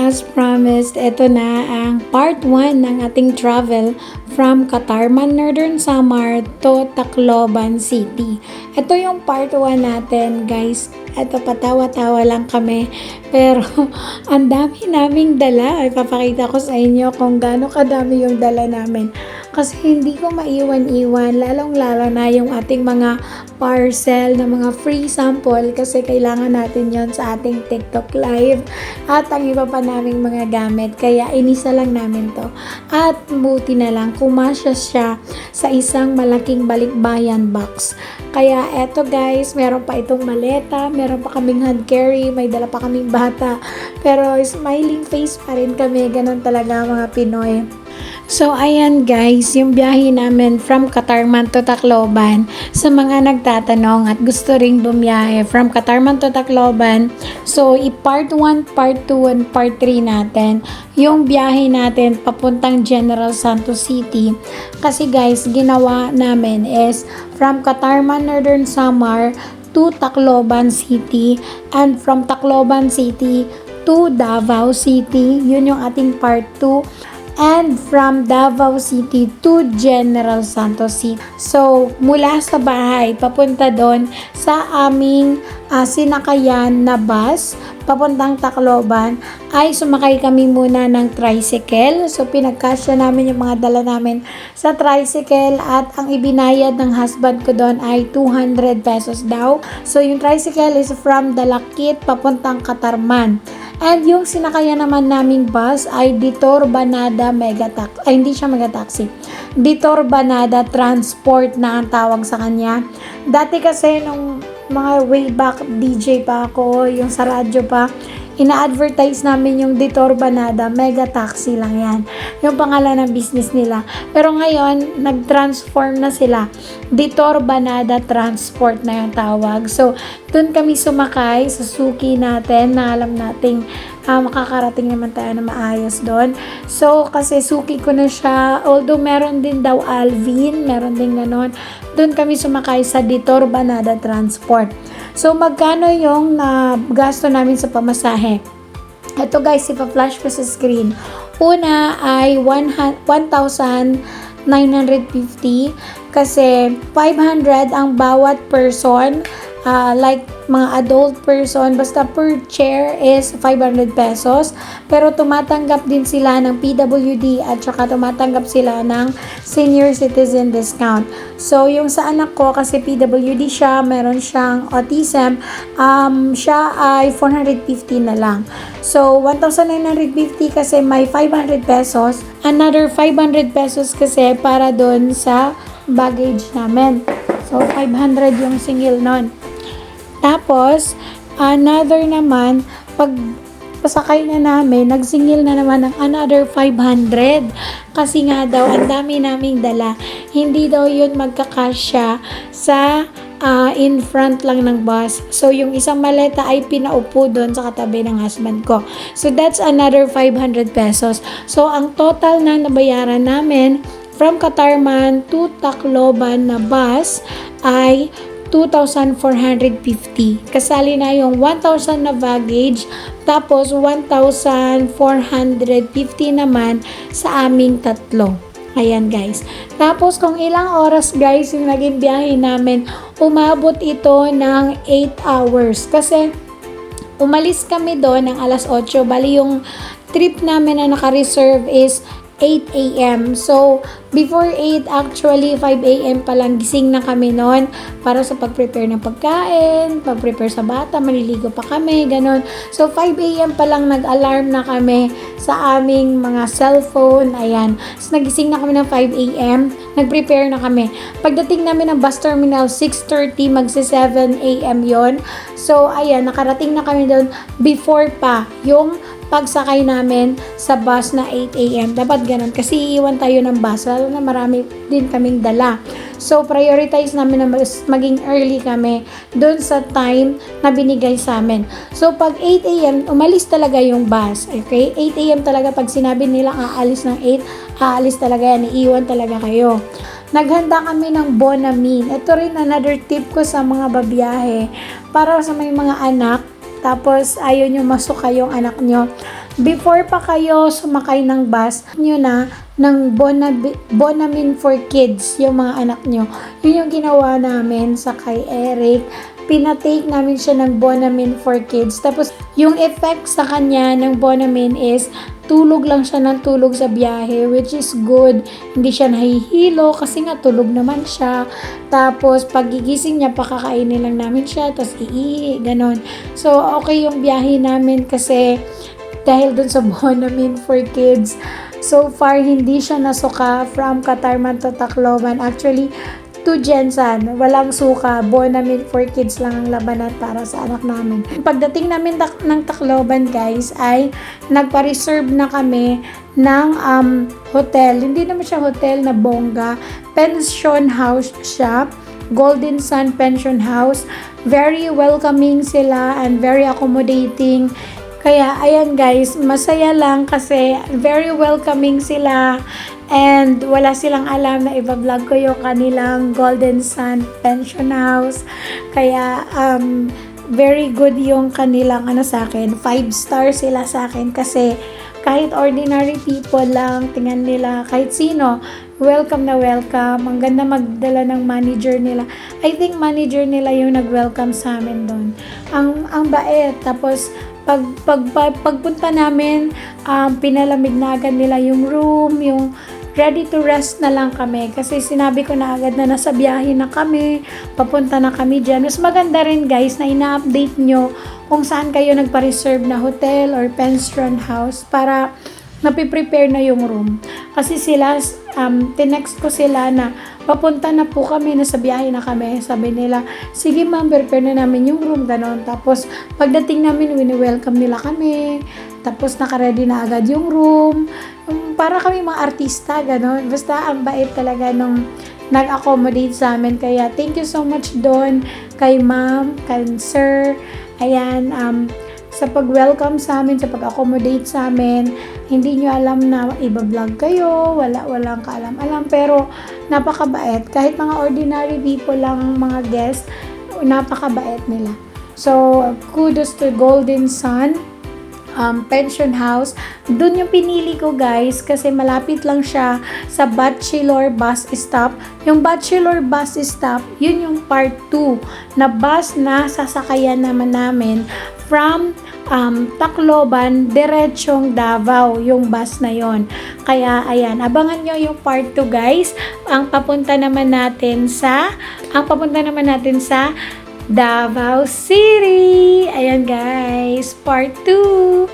as promised, ito na ang part 1 ng ating travel from Katarman, Northern Samar to Tacloban City. Ito yung part 1 natin, guys. Ito, patawa-tawa lang kami. Pero, ang dami naming dala. Ipapakita ko sa inyo kung gaano kadami yung dala namin. Kasi hindi ko maiwan-iwan, lalong-lalo na yung ating mga parcel na mga free sample kasi kailangan natin yon sa ating TikTok live at ang iba pa naming mga gamit. Kaya inisa lang namin to. At buti na lang, kumasya siya sa isang malaking balikbayan box. Kaya eto guys, meron pa itong maleta, meron pa kaming hand carry, may dala pa kaming bata. Pero smiling face pa rin kami, ganun talaga mga Pinoy. So, ayan guys, yung biyahe namin from Katarman to Tacloban. Sa mga nagtatanong at gusto ring bumiyahe from Katarman to Tacloban, so i-part 1, part 2, and part 3 natin. Yung biyahe natin papuntang General Santos City. Kasi guys, ginawa namin is from Katarman, Northern Samar to Tacloban City and from Tacloban City to Davao City. Yun yung ating part 2. And from Davao City to General Santos City. So, mula sa bahay, papunta doon sa aming sinakayan na bus, papuntang Tacloban, ay sumakay kami muna ng tricycle. So, pinagkasya namin yung mga dala namin sa tricycle at ang ibinayad ng husband ko doon ay 200 pesos daw. So, yung tricycle is from Dalakit, papuntang Katarman. And yung sinakayan naman naming bus ay Ditor Banada Megataxi. Ay, hindi siya Megataxi. Ditor Banada Transport na ang tawag sa kanya. Dati kasi nung mga way back DJ pa ako, yung sa radyo pa, ina-advertise namin yung Ditor Banada Megataxi lang yan. Yung pangalan ng business nila. Pero ngayon, nag-transform na sila. Ditor Banada Transport na yung tawag. So, dun kami sumakay sa suki natin na alam nating makakarating naman tayo na maayos doon. So, kasi suki ko na siya. Although, meron din daw Alvin, meron din ganon. Doon kami sumakay sa Ditor Banada Transport. So, magkano yung gasto namin sa pamasahe? Ito guys, ipa-flash ko sa screen. Una ay 1,950 kasi 500 ang bawat person. Like mga adult person, basta per chair is 500 pesos. Pero tumatanggap din sila ng PWD at saka tumatanggap sila ng senior citizen discount. So, yung sa anak ko, kasi PWD siya, meron siyang autism, siya ay 450 na lang. So, 1,950 kasi may 500 pesos. Another 500 pesos kasi para doon sa baggage namin. So, 500 yung singil nun. Tapos, another naman, pag pasakay na namin, nagsingil na naman ng another 500. Kasi nga daw, ang dami naming dala. Hindi daw yun magkakasya sa in front lang ng bus. So, yung isang maleta ay pinaupo doon sa katabi ng husband ko. So, that's another 500 pesos. So, ang total na nabayaran namin from Katarman to Tacloban na bus ay 2,450. Kasali na yung 1,000 na baggage, tapos 1,450 naman sa aming tatlo. Ayan guys. Tapos kung ilang oras guys yung naging biyahe namin, umabot ito ng 8 hours. Kasi umalis kami doon ng alas 8. Bali yung trip namin na naka-reserve is 8 a.m. So, before 8, actually 5 a.m. pa lang gising na kami noon para sa pag-prepare ng pagkain, pag-prepare sa bata, maliligo pa kami, ganun. So, 5 a.m. pa lang nag-alarm na kami sa aming mga cellphone, ayan. So, nagising na kami ng 5 a.m., nag-prepare na kami. Pagdating namin ng bus terminal, 6:30, magsi-7 a.m. yon. So, ayan, nakarating na kami doon before pa yung pagsakay namin sa bus na 8 a.m. Dapat ganun kasi iiwan tayo ng bus lalo na marami din kaming dala. So, prioritize namin na maging early kami dun sa time na binigay sa amin. So, pag 8 a.m., umalis talaga yung bus. Okay? 8 a.m. talaga pag sinabi nila aalis ng 8, aalis talaga yan. Iiwan talaga kayo. Naghanda kami ng Bonamine. Ito rin another tip ko sa mga babiyahe. Para sa may mga anak, tapos ayaw nyo masuka yung anak nyo. before pa kayo sumakay ng bus, nyo na ng Bonamin for Kids, yung mga anak nyo. Yun yung ginawa namin sa kay Eric. Pinatake namin siya ng Bonamin for Kids. Tapos, yung effect sa kanya ng Bonamin is tulog lang siya ng tulog sa biyahe, which is good. Hindi siya nahihilo kasi nga tulog naman siya. Tapos, pagigising niya, pakakainin lang namin siya, tapos iihi, ganon. So, okay yung biyahe namin kasi dahil dun sa Bonamin for Kids, so far, hindi siya nasuka from Katarman to Tacloban. Actually, to Jensan, walang suka. Bonamin for Kids lang ang labanan para sa anak namin. Pagdating namin ng Tacloban, guys, ay nagpa-reserve na kami ng hotel. Hindi naman siya hotel na bongga. Pension house siya. Golden Sun Pension House. Very welcoming sila and very accommodating. Kaya, ayan guys, masaya lang kasi very welcoming sila and wala silang alam na iba-vlog ko yung kanilang Golden Sun Pension House. Kaya, very good yung kanilang sa akin. 5 stars sila sa akin kasi kahit ordinary people lang, tingnan nila, kahit sino, welcome na welcome. Ang ganda magdala ng manager nila. I think manager nila yung nag-welcome sa amin doon. Ang bait. Tapos, pagpunta namin, pinalamig na agad nila yung room, yung ready to rest na lang kami. Kasi sinabi ko na agad na nasa biyahe na kami, papunta na kami dyan. Mas maganda rin guys na ina-update nyo kung saan kayo nagpa-reserve na hotel or pension house para napiprepare na yung room. Kasi sila, tinext ko sila na papunta na po kami, nasa biyahe na kami. Sabi nila, sige ma'am, prepare na namin yung room, ganon. Tapos, pagdating namin, wini-welcome nila kami. Tapos, naka-ready na agad yung room. Para kami mga artista, ganon. Basta, ang bait talaga nung nag-accommodate sa amin. Kaya, thank you so much doon kay ma'am, kay sir. Ayan, sa pag-welcome sa amin, sa pag-accommodate sa amin. Hindi nyo alam na iba-vlog kayo, walang kaalam-alam, pero napakabait. Kahit mga ordinary people lang ang mga guests, napakabait nila. So, kudos to Golden Sun Pension House. Doon yung pinili ko guys kasi malapit lang siya sa Bachelor Bus Stop. Yung Bachelor Bus Stop, yun yung part 2 na bus na sasakayan naman namin from Tacloban, diretsong Davao, yung bus na yon. Kaya, ayan, abangan nyo yung part 2 guys. Ang papunta naman natin sa Davao City. Ayan guys, part 2.